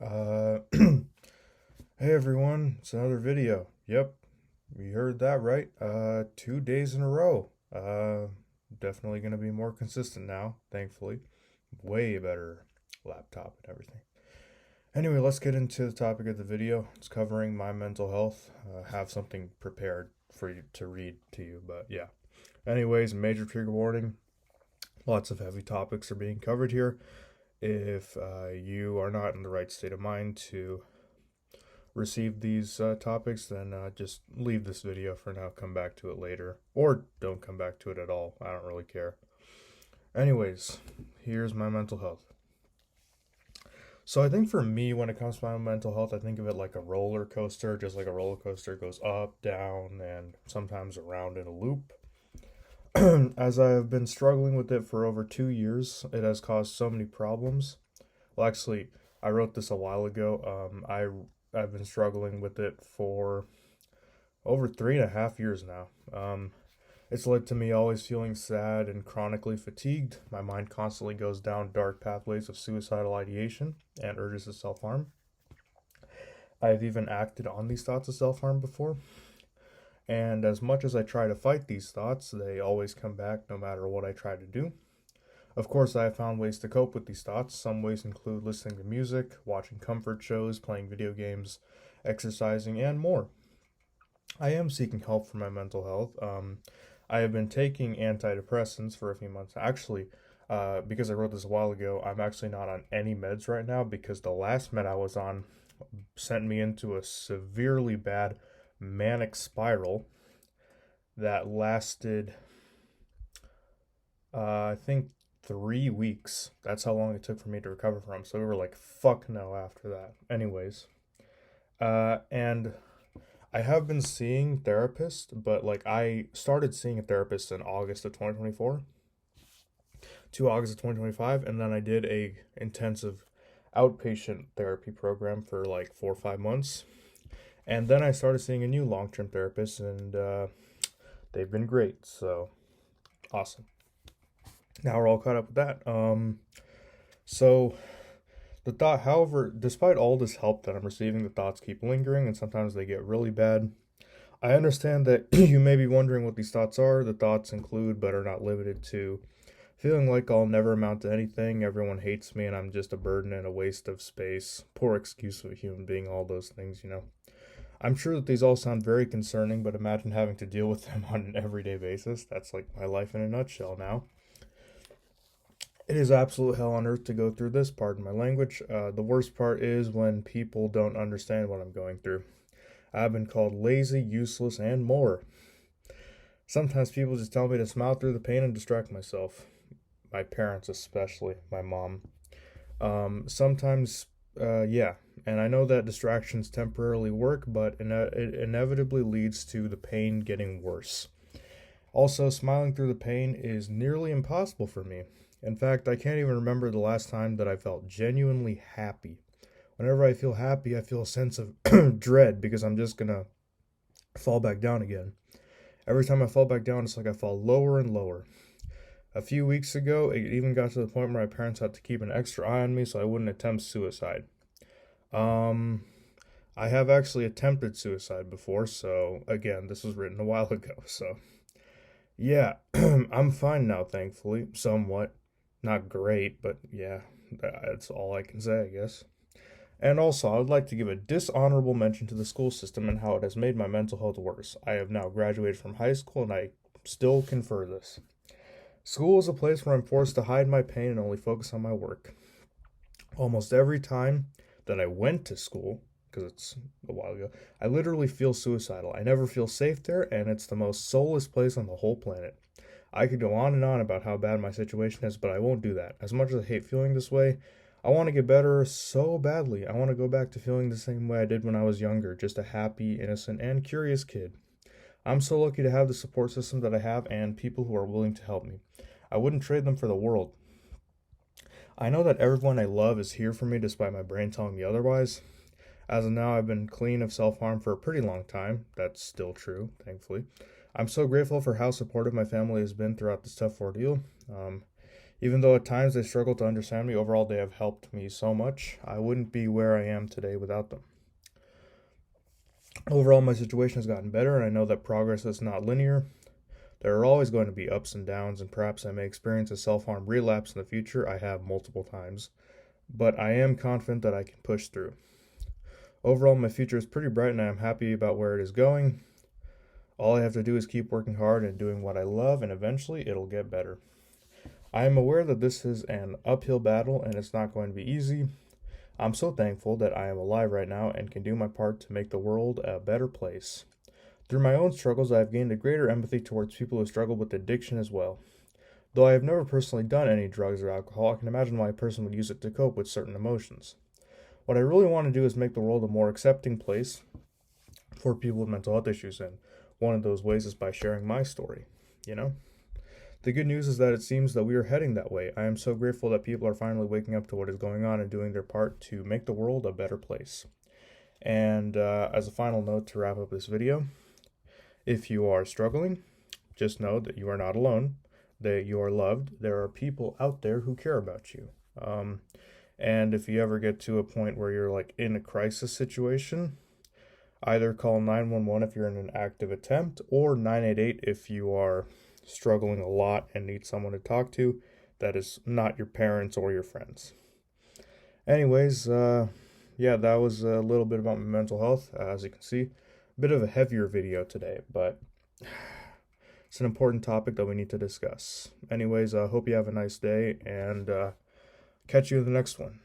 Hey everyone, it's another video. Yep, you heard that right. 2 days in a row. Definitely gonna be more consistent now, thankfully. Way better laptop and everything. Anyway, let's get into the topic of the video. It's covering my mental health. Have something prepared for you to read to you, but yeah. Anyways, major trigger warning. Lots of heavy topics are being covered here. If you are not in the right state of mind to receive these topics, then just leave this video for now. Come back to it later. Or don't come back to it at all. I don't really care. Anyways, here's my mental health. So I think for me, when it comes to my mental health, I think of it like a roller coaster. Just like a roller coaster goes up, down, and sometimes around in a loop. As I have been struggling with it for over 2 years, it has caused so many problems. Well, actually, I wrote this a while ago. I've been struggling with it for over 3.5 years now. It's led to me always feeling sad and chronically fatigued. My mind constantly goes down dark pathways of suicidal ideation and urges to self harm. I've even acted on these thoughts of self harm before. And as much as I try to fight these thoughts, they always come back no matter what I try to do. Of course, I have found ways to cope with these thoughts. Some ways include listening to music, watching comfort shows, playing video games, exercising, and more. I am seeking help for my mental health. I have been taking antidepressants for a few months. Actually, because I wrote this a while ago, I'm actually not on any meds right now because the last med I was on sent me into a severely bad manic spiral that lasted, I think, 3 weeks. That's how long it took for me to recover from. So we were like, fuck no after that. Anyways, and I have been seeing therapists, but like I started seeing a therapist in August of 2024 to August of 2025, and then I did a intensive outpatient therapy program for like 4 or 5 months. And then I started seeing a new long term therapist, and they've been great. So awesome. Now we're all caught up with that. So the thought, however, despite all this help that I'm receiving, the thoughts keep lingering, and sometimes they get really bad. I understand that you may be wondering what these thoughts are. The thoughts include, but are not limited to, feeling like I'll never amount to anything, everyone hates me, and I'm just a burden and a waste of space. Poor excuse of a human being, all those things. I'm sure that these all sound very concerning, but imagine having to deal with them on an everyday basis. That's like my life in a nutshell now. It is absolute hell on earth to go through this, pardon my language. The worst part is when people don't understand what I'm going through. I've been called lazy, useless, and more. Sometimes people just tell me to smile through the pain and distract myself. My parents, especially, my mom. Sometimes, yeah, and I know that distractions temporarily work, but it inevitably leads to the pain getting worse. Also, smiling through the pain is nearly impossible for me. In fact, I can't even remember the last time that I felt genuinely happy. Whenever I feel happy, I feel a sense of dread because I'm just gonna fall back down again. Every time I fall back down, it's like I fall lower and lower. A few weeks ago, it even got to the point where my parents had to keep an extra eye on me so I wouldn't attempt suicide. Um, I have actually attempted suicide before, so again, this was written a while ago, so yeah, I'm fine now, thankfully, somewhat. Not great, but yeah, that's all I can say, I guess. And also, I would like to give a dishonorable mention to the school system and how it has made my mental health worse. I have now graduated from high school and I still confer this. School is a place where I'm forced to hide my pain and only focus on my work. Almost every time that I went to school, because it's a while ago, I literally feel suicidal. I never feel safe there, and it's the most soulless place on the whole planet. I could go on and on about how bad my situation is, but I won't do that. As much as I hate feeling this way, I want to get better so badly. I want to go back to feeling the same way I did when I was younger, just a happy, innocent, and curious kid. I'm so lucky to have the support system that I have and people who are willing to help me. I wouldn't trade them for the world. I know that everyone I love is here for me despite my brain telling me otherwise. As of now, I've been clean of self harm for a pretty long time. That's still true, thankfully. I'm so grateful for how supportive my family has been throughout this tough ordeal. Um, Even though at times they struggle to understand me, overall they have helped me so much. I wouldn't be where I am today without them. Overall, my situation has gotten better, and I know that progress is not linear. There are always going to be ups and downs, and perhaps I may experience a self harm relapse in the future. I have multiple times, but I am confident that I can push through. Overall, my future is pretty bright, and I am happy about where it is going. All I have to do is keep working hard and doing what I love, and eventually it'll get better. I am aware that this is an uphill battle, and it's not going to be easy. I'm so thankful that I am alive right now and can do my part to make the world a better place. Through my own struggles, I have gained a greater empathy towards people who struggle with addiction as well. Though I have never personally done any drugs or alcohol, I can imagine why a person would use it to cope with certain emotions. What I really want to do is make the world a more accepting place for people with mental health issues, and one of those ways is by sharing my story, you know? The good news is that it seems that we are heading that way. I am so grateful that people are finally waking up to what is going on and doing their part to make the world a better place. And as a final note to wrap up this video, if you are struggling, just know that you are not alone, that you are loved. There are people out there who care about you. And if you ever get to a point where you're like in a crisis situation, either call 911 if you're in an active attempt, or 988 if you are struggling a lot and need someone to talk to that is not your parents or your friends. Anyways, yeah, that was a little bit about my mental health. As you can see, a bit of a heavier video today, but it's an important topic that we need to discuss. Anyways, I hope you have a nice day, and catch you in the next one.